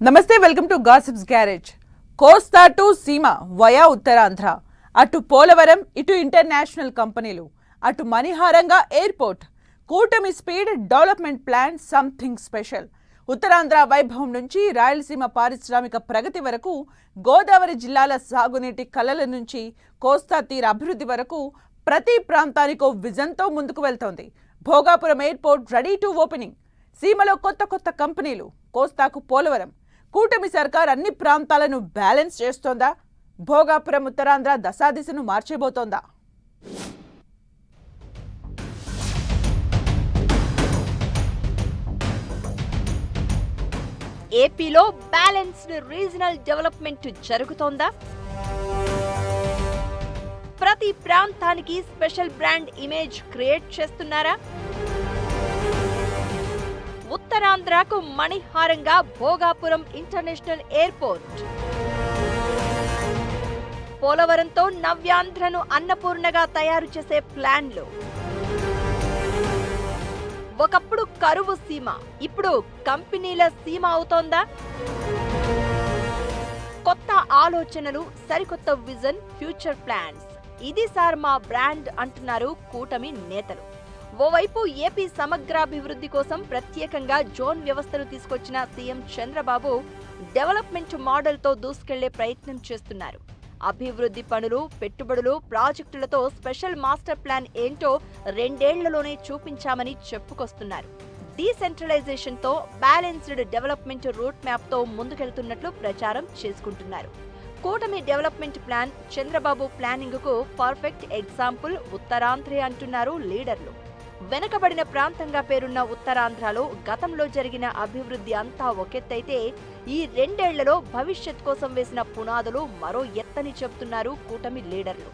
నమస్తే, welcome to gossips garage. Kosta to సీమ via Uttarandhra, అటు పోలవరం, ఇటు ఇంటర్నేషనల్ కంపెనీలు, అటు మణిహారంగా ఎయిర్పోర్ట్. కూటమి speed development plan something special. Uttarandhra వైభవం నుంచి రాయలసీమ పారిశ్రామిక ప్రగతి వరకు, గోదావరి జిల్లాల సాగునీటి కలల నుంచి కోస్తా తీర అభివృద్ధి వరకు ప్రతి ప్రాంతానికో విజన్తో ముందుకు వెళ్తోంది. Bhogapuram airport ready to opening. సీమలో కొత్త కొత్త కంపెనీలు, కోస్తాకు పోలవరం. కూటమి సర్కార్ అన్ని ప్రాంతాలను బ్యాలెన్స్ చేస్తోందా? భోగాపురం ఉత్తరాంధ్ర దశాదిశను మార్చేబోతోందా? ఏపీలో బ్యాలెన్స్డ్ రీజనల్ డెవలప్మెంట్ జరుగుతోందా? ప్రతి ప్రాంతానికి స్పెషల్ బ్రాండ్ ఇమేజ్ క్రియేట్ చేస్తున్నారా? ఉత్తరాంధ్రకు మణిహారంగా భోగాపురం ఇంటర్నేషనల్ ఎయిర్పోర్ట్. పోలవరంతో నవ్యాంధ్రను అన్నపూర్ణగా తయారు చేసే ప్లాన్లు. ఒకప్పుడు కరువు సీమ, ఇప్పుడు కంపెనీల సీమ అవుతోందా? కొత్త ఆలోచనలు, సరికొత్త విజన్, ఫ్యూచర్ ప్లాన్స్. ఇది సార్ మా బ్రాండ్ అంటున్నారు కూటమి నేతలు. ఓవైపు ఏపీ సమగ్రాభివృద్ధి కోసం ప్రత్యేకంగా జోన్ వ్యవస్థను తీసుకొచ్చిన సీఎం చంద్రబాబు డెవలప్మెంట్ మోడల్తో దూసుకెళ్లే ప్రయత్నం చేస్తున్నారు. అభివృద్ధి పనులు, పెట్టుబడులు, ప్రాజెక్టులతో స్పెషల్ మాస్టర్ ప్లాన్ ఏంటో 2 ఏళ్లలోనే చూపించామని చెప్పుకొస్తున్నారు. డీసెంట్రలైజేషన్తో బ్యాలెన్స్డ్ డెవలప్మెంట్ రూట్ మ్యాప్తో ముందుకెళ్తున్నట్లు ప్రచారం చేసుకుంటున్నారు. కూటమి డెవలప్మెంట్ ప్లాన్, చంద్రబాబు ప్లానింగ్కు పర్ఫెక్ట్ ఎగ్జాంపుల్ ఉత్తరాంధ్రే అంటున్నారు లీడర్లు. వెనుకబడిన ప్రాంతంగా పేరున్న ఉత్తరాంధ్రలో గతంలో జరిగిన అభివృద్ధి అంతా ఒకెత్తైతే, ఈ 2 ఏళ్లలో భవిష్యత్ కోసం వేసిన పునాదులు మరో ఎత్తని చెబుతున్నారు కూటమి లీడర్లు.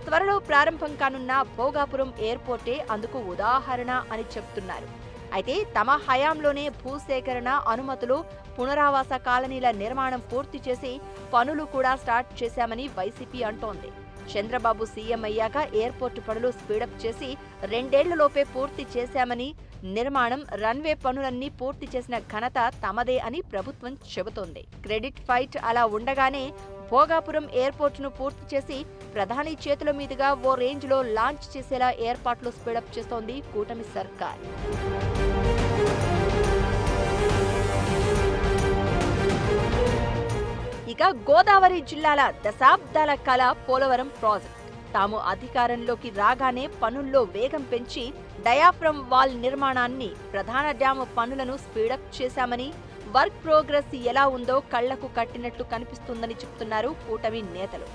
త్వరలో ప్రారంభం కానున్న భోగాపురం ఎయిర్పోర్టే అందుకు ఉదాహరణ అని చెబుతున్నారు. అయితే తమ హయాంలోనే భూసేకరణ, అనుమతులు, పునరావాస కాలనీల నిర్మాణం పూర్తి చేసి పనులు కూడా స్టార్ట్ చేశామని వైసీపీ అంటోంది. చంద్రబాబు సీఎం అయ్యాక ఎయిర్పోర్టు పనులు స్పీడప్ చేసి 2 ఏళ్లలోపే పూర్తి చేశామని, నిర్మాణం, రన్వే పనులన్నీ పూర్తి చేసిన ఘనత తమదే అని ప్రభుత్వం చెబుతోంది. క్రెడిట్ ఫైట్ అలా ఉండగానే భోగాపురం ఎయిర్పోర్టును పూర్తి చేసి ప్రధాని చేతుల మీదుగా ఓ రేంజ్లో లాంచ్ చేసేలా ఏర్పాట్లు స్పీడప్ చేస్తోంది కూటమి సర్కార్. ఇక గోదావరి జిల్లాల దశాబ్దాల కళ పోలవరం ప్రాజెక్ట్. తాము అధికారంలోకి రాగానే పనుల్లో వేగం పెంచి డయాఫ్రమ్ వాల్ నిర్మాణాన్ని, ప్రధాన డ్యాము పనులను స్పీడప్ చేశామని, వర్క్ ప్రోగ్రెస్ ఎలా ఉందో కళ్లకు కట్టినట్లు కనిపిస్తుందని చెప్తున్నారు కూటమి నేతలు.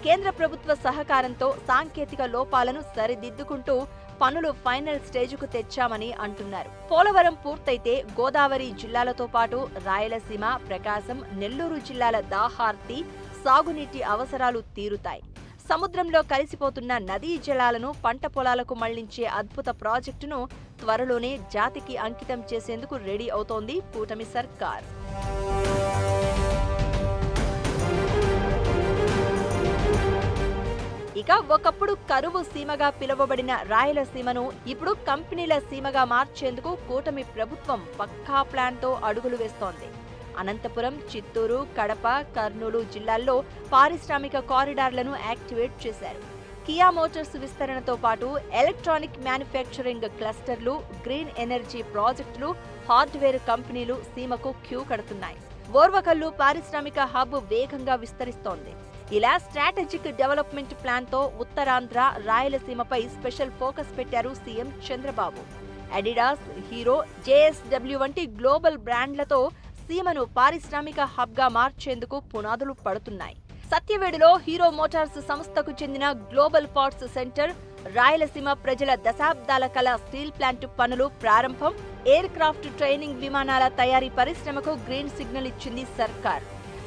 కేంద్ర ప్రభుత్వ సహకారంతో సాంకేతిక లోపాలను సరిదిద్దుకుంటూ పనులు ఫైనల్ స్టేజ్కు తెచ్చామని అంటున్నారు. పోలవరం పూర్తయితే గోదావరి జిల్లాలతో పాటు రాయలసీమ, ప్రకాశం, నెల్లూరు జిల్లాల దాహార్తి, సాగునీటి అవసరాలు తీరుతాయి. సముద్రంలో కలిసిపోతున్న నదీ జలాలను పంట పొలాలకు మళ్లించే అద్భుత ప్రాజెక్టును త్వరలోనే జాతికి అంకితం చేసేందుకు రెడీ అవుతోంది కూటమి సర్కార్. ఇక ఒకప్పుడు కరువు సీమగా పిలువబడిన రాయలసీమను ఇప్పుడు కంపెనీల సీమగా మార్చేందుకు కూటమి ప్రభుత్వం పక్కా ప్లాన్తో అడుగులు వేస్తోంది. అనంతపురం, చిత్తూరు, కడప, కర్నూలు జిల్లాల్లో పారిశ్రామిక కారిడార్లను యాక్టివేట్ చేశారు. కియా మోటార్స్ విస్తరణతో పాటు ఎలక్ట్రానిక్ మ్యానుఫ్యాక్చరింగ్ క్లస్టర్లు, గ్రీన్ ఎనర్జీ ప్రాజెక్టులు, హార్డ్వేర్ కంపెనీలు సీమకు క్యూ కడుతున్నాయి. ఓర్వకల్లు పారిశ్రామిక హబ్ వేగంగా విస్తరిస్తోంది. ఇలా స్ట్రాటజిక్ డెవలప్మెంట్ ప్లాన్తో ఉత్తరాంధ్ర, రాయలసీమపై స్పెషల్ ఫోకస్ పెట్టారు CM Chandrababu. Adidas, hero, JSW వంటి గ్లోబల్ బ్రాండ్లతో సీమను పారిశ్రామిక హబ్గా మార్చేందుకు పునాదులు పడుతున్నాయి. సత్యవేడులో హీరో మోటార్స్ సంస్థకు చెందిన గ్లోబల్ పార్ట్స్ సెంటర్, రాయలసీమ ప్రజల దశాబ్దాల కళ స్టీల్ ప్లాంట్ పనులు ప్రారంభం. ఎయిర్ క్రాఫ్ట్ ట్రైనింగ్ విమానాల తయారీ పరిశ్రమకు గ్రీన్ సిగ్నల్ ఇచ్చింది సర్కార్.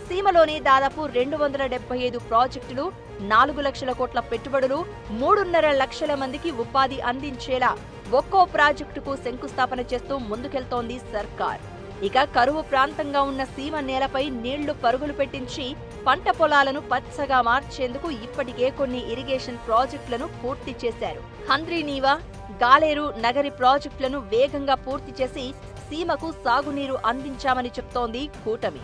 సీమలోని దాదాపు 275 ప్రాజెక్టులు, 4 లక్షల కోట్ల పెట్టుబడులు, 3.5 లక్షల మందికి ఉపాధి అందించేలా ఒక్కో ప్రాజెక్టుకు శంకుస్థాపన చేస్తూ ముందుకెళ్తోంది సర్కార్. ఇక కరువు ప్రాంతంగా ఉన్న సీమ నేలపై నీళ్లు పరుగులు పెట్టించి పంట పొలాలను పచ్చగా మార్చేందుకు ఇప్పటికే కొన్ని ఇరిగేషన్ ప్రాజెక్టులను పూర్తి చేశారు. హంద్రీనీవా, గాలేరు నగరి ప్రాజెక్టులను వేగంగా పూర్తి చేసి సీమకు సాగునీరు అందించామని చెప్తోంది కూటమి.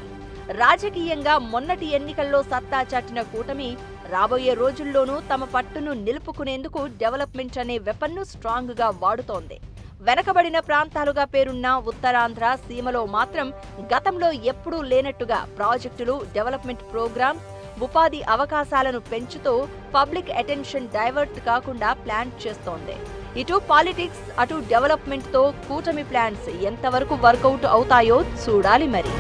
రాజకీయంగా మొన్నటి ఎన్నికల్లో సత్తా చాటిన కూటమి రాబోయే రోజుల్లోనూ తమ పట్టును నిలుపుకునేందుకు డెవలప్మెంట్ అనే వెపన్ను స్ట్రాంగ్ గా వాడుతోంది. వెనకబడిన ప్రాంతాలుగా పేరున్న ఉత్తరాంధ్ర సీమలో మాత్రం గతంలో ఎప్పుడూ లేనట్టుగా ప్రాజెక్టులు, డెవలప్మెంట్ ప్రోగ్రామ్స్, ఉపాధి అవకాశాలను పెంచుతూ పబ్లిక్ అటెన్షన్ డైవర్ట్ కాకుండా ప్లాన్ చేస్తోంది. ఇటు పాలిటిక్స్, అటు డెవలప్మెంట్ తో కూటమి ప్లాన్స్ ఎంతవరకు వర్కౌట్ అవుతాయో చూడాలి మరి.